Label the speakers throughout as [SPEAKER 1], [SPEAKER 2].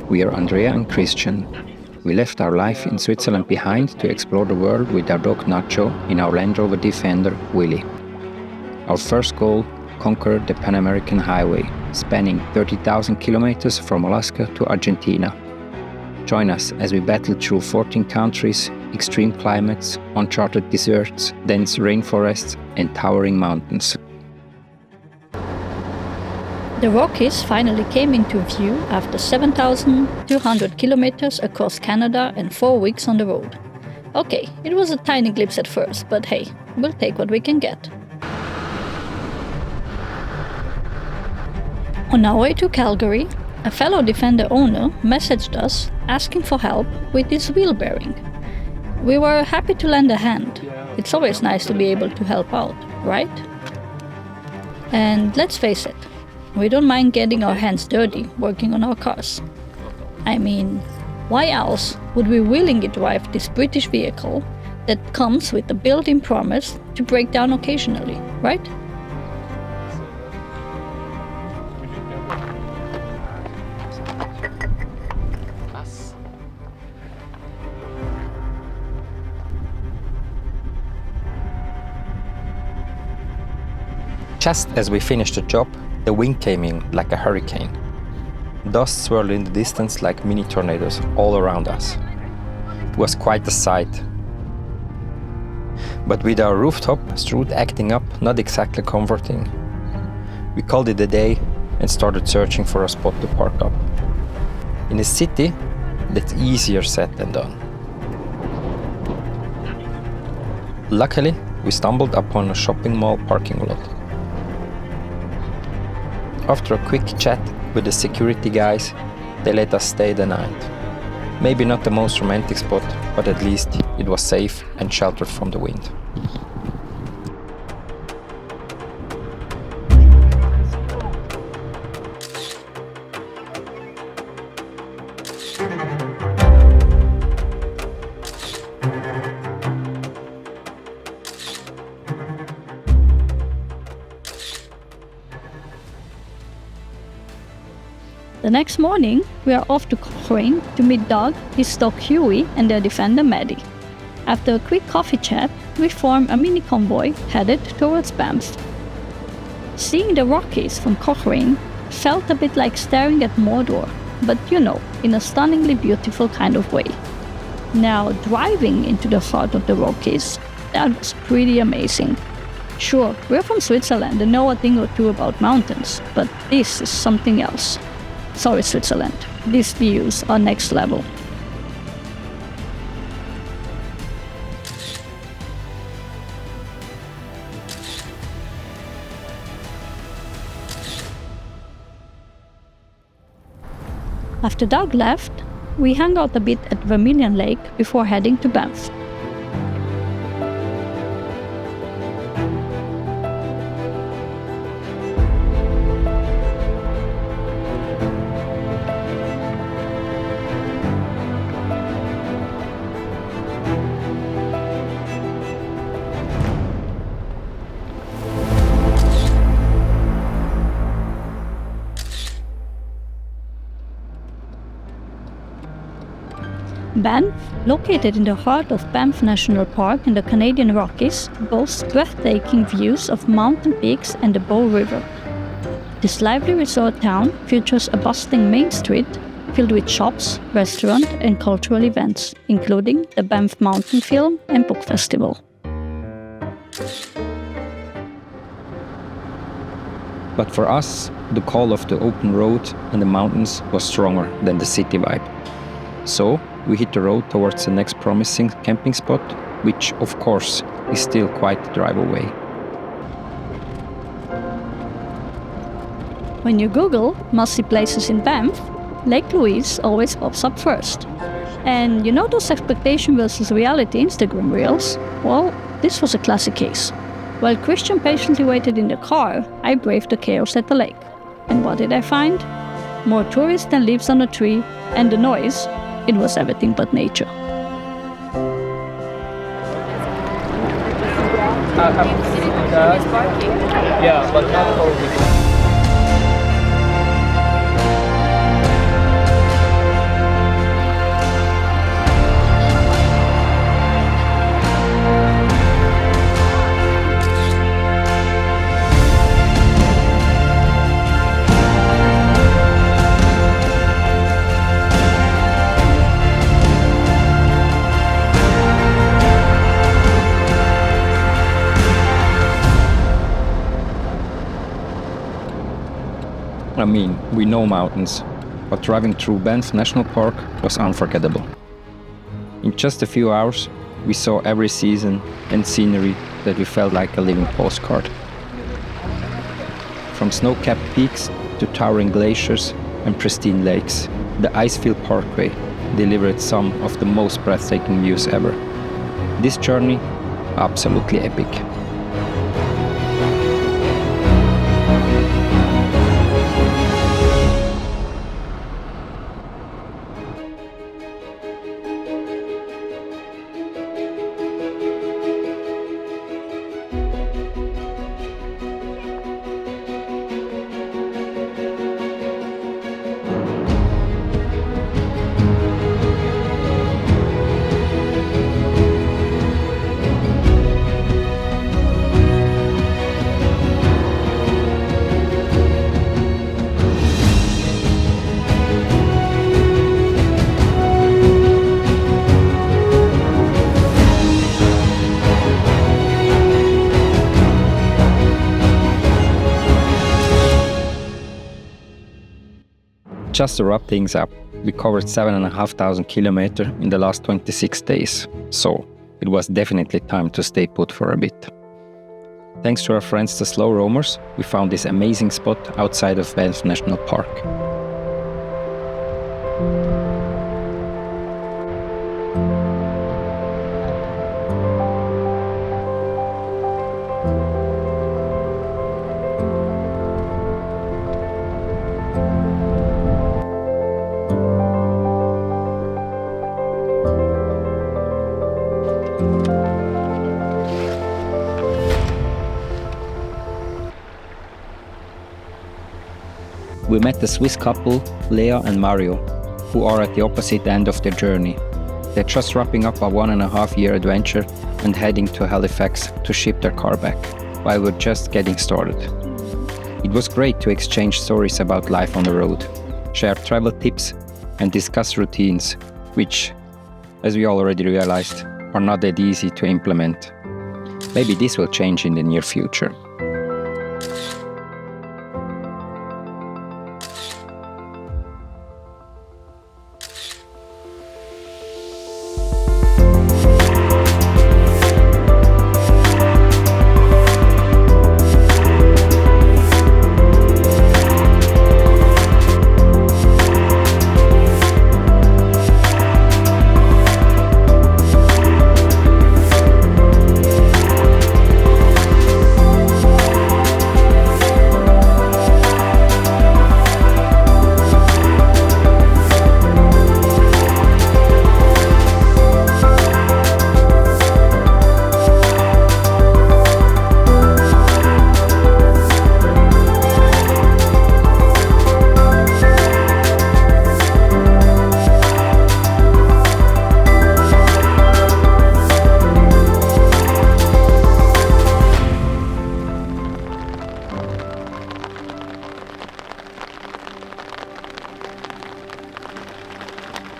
[SPEAKER 1] We are Andrea and Christian. We left our life in Switzerland behind to explore the world with our dog Nacho in our Land Rover Defender, Willy. Our first goal, conquer the Pan American Highway, spanning 30,000 kilometers from Alaska to Argentina. Join us as we battle through 14 countries, extreme climates, uncharted deserts, dense rainforests, and towering mountains.
[SPEAKER 2] The Rockies finally came into view after 7,200 kilometers across Canada and 4 weeks on the road. Okay, it was a tiny glimpse at first, but hey, we'll take what we can get. On our way to Calgary, a fellow Defender owner messaged us asking for help with his wheel bearing. We were happy to lend a hand. It's always nice to be able to help out, right? And let's face it, we don't mind getting our hands dirty working on our cars. I mean, why else would we willingly drive this British vehicle that comes with a built-in promise to break down occasionally, right?
[SPEAKER 1] Just as we finished the job, the wind came in like a hurricane. Dust swirled in the distance like mini tornadoes all around us. It was quite a sight. But with our rooftop strut acting up not exactly comforting, we called it a day and started searching for a spot to park up. In a city, that's easier said than done. Luckily, we stumbled upon a shopping mall parking lot. After a quick chat with the security guys, they let us stay the night. Maybe not the most romantic spot, but at least it was safe and sheltered from the wind.
[SPEAKER 2] The next morning, we are off to Cochrane to meet Doug, his dog Huey, and their Defender Maddie. After a quick coffee chat, we form a mini convoy headed towards Banff. Seeing the Rockies from Cochrane felt a bit like staring at Mordor, but in a stunningly beautiful kind of way. Now, driving into the heart of the Rockies, that was pretty amazing. Sure, we're from Switzerland and know a thing or two about mountains, but this is something else. Sorry, Switzerland, these views are next level. After Doug left, we hung out a bit at Vermilion Lake before heading to Banff. Banff, located in the heart of Banff National Park in the Canadian Rockies, boasts breathtaking views of mountain peaks and the Bow River. This lively resort town features a bustling main street filled with shops, restaurants, and cultural events, including the Banff Mountain Film and Book Festival.
[SPEAKER 1] But for us, the call of the open road and the mountains was stronger than the city vibe. So, we hit the road towards the next promising camping spot, which, of course, is still quite the drive away.
[SPEAKER 2] When you Google must-see places in Banff, Lake Louise always pops up first. And those expectation versus reality Instagram reels? Well, this was a classic case. While Christian patiently waited in the car, I braved the chaos at the lake. And what did I find? More tourists than leaves on a tree, and the noise, it was everything but nature.
[SPEAKER 3] Yeah, but not all.
[SPEAKER 1] I mean, we know mountains, but driving through Banff National Park was unforgettable. In just a few hours, we saw every season and scenery that we felt like a living postcard. From snow-capped peaks to towering glaciers and pristine lakes, the Icefield Parkway delivered some of the most breathtaking views ever. This journey, absolutely epic. Just to wrap things up, we covered 7,500 kilometers in the last 26 days, so it was definitely time to stay put for a bit. Thanks to our friends the Slow Roamers, we found this amazing spot outside of Banff National Park. We met the Swiss couple, Lea and Mario, who are at the opposite end of their journey. They're just wrapping up a 1.5-year adventure and heading to Halifax to ship their car back, while we're just getting started. It was great to exchange stories about life on the road, share travel tips, and discuss routines, which, as we already realized, are not that easy to implement. Maybe this will change in the near future.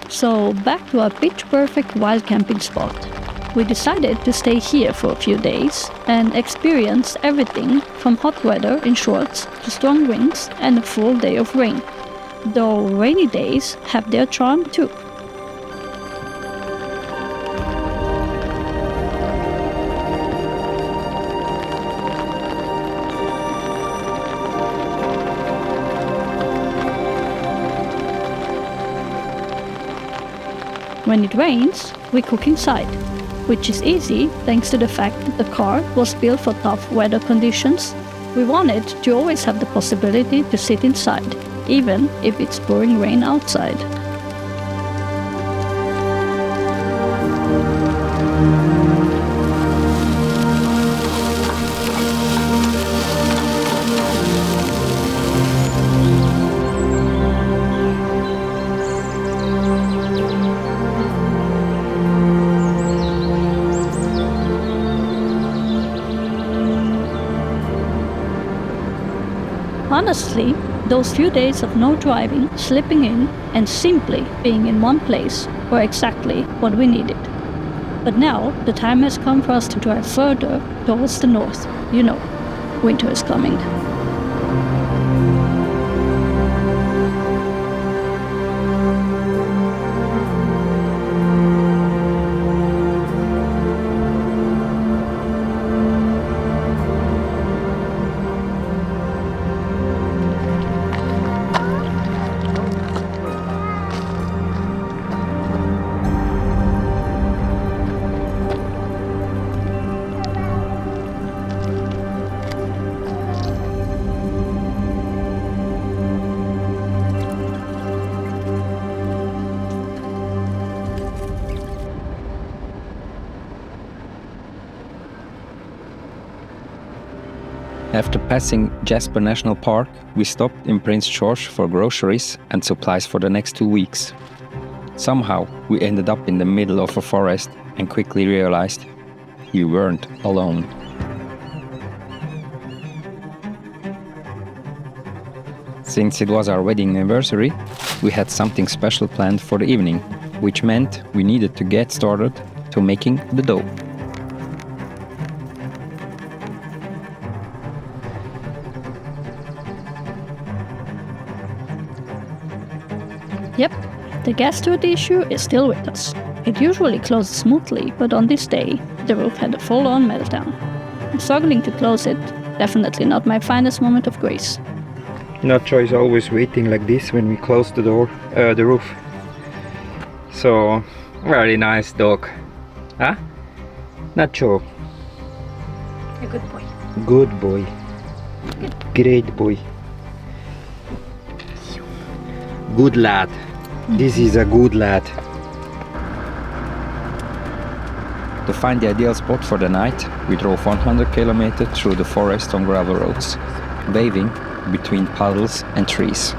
[SPEAKER 2] So back to our pitch-perfect wild camping spot. We decided to stay here for a few days and experience everything from hot weather in shorts to strong winds and a full day of rain. Though rainy days have their charm too. When it rains, we cook inside, which is easy thanks to the fact that the car was built for tough weather conditions. We wanted to always have the possibility to sit inside, even if it's pouring rain outside. Honestly, those few days of no driving, sleeping in, and simply being in one place were exactly what we needed. But now, the time has come for us to drive further towards the north. You know, winter is coming.
[SPEAKER 1] After passing Jasper National Park, we stopped in Prince George for groceries and supplies for the next 2 weeks. Somehow, we ended up in the middle of a forest and quickly realized we weren't alone. Since it was our wedding anniversary, we had something special planned for the evening, which meant we needed to get started to making the dough.
[SPEAKER 2] Yep, the gas steward issue is still with us. It usually closes smoothly, but on this day, the roof had a full-on meltdown. I'm struggling to close it, definitely not my finest moment of grace.
[SPEAKER 4] Nacho is always waiting like this when we close the door, the roof. So, very nice dog. Huh? Nacho.
[SPEAKER 2] A good boy.
[SPEAKER 4] Good boy. Great boy. Good lad. This is a good lad.
[SPEAKER 1] To find the ideal spot for the night, we drove 100 kilometers through the forest on gravel roads, waving between puddles and trees.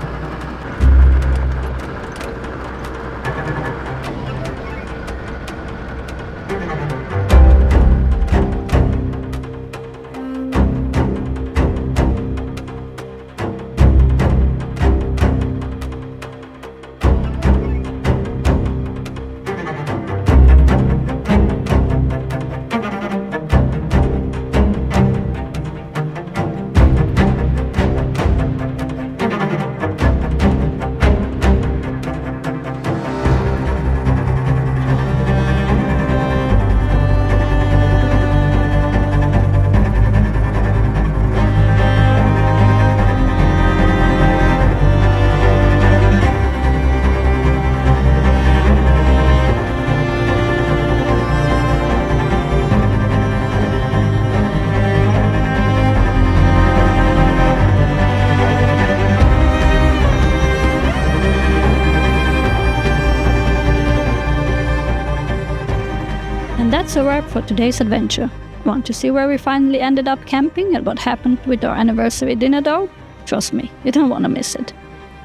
[SPEAKER 2] And that's a wrap for today's adventure. Want to see where we finally ended up camping and what happened with our anniversary dinner though? Trust me, you don't want to miss it.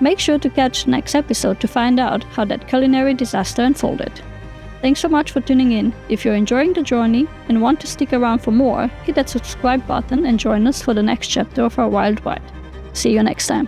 [SPEAKER 2] Make sure to catch the next episode to find out how that culinary disaster unfolded. Thanks so much for tuning in. If you're enjoying the journey and want to stick around for more, hit that subscribe button and join us for the next chapter of our wild ride. See you next time.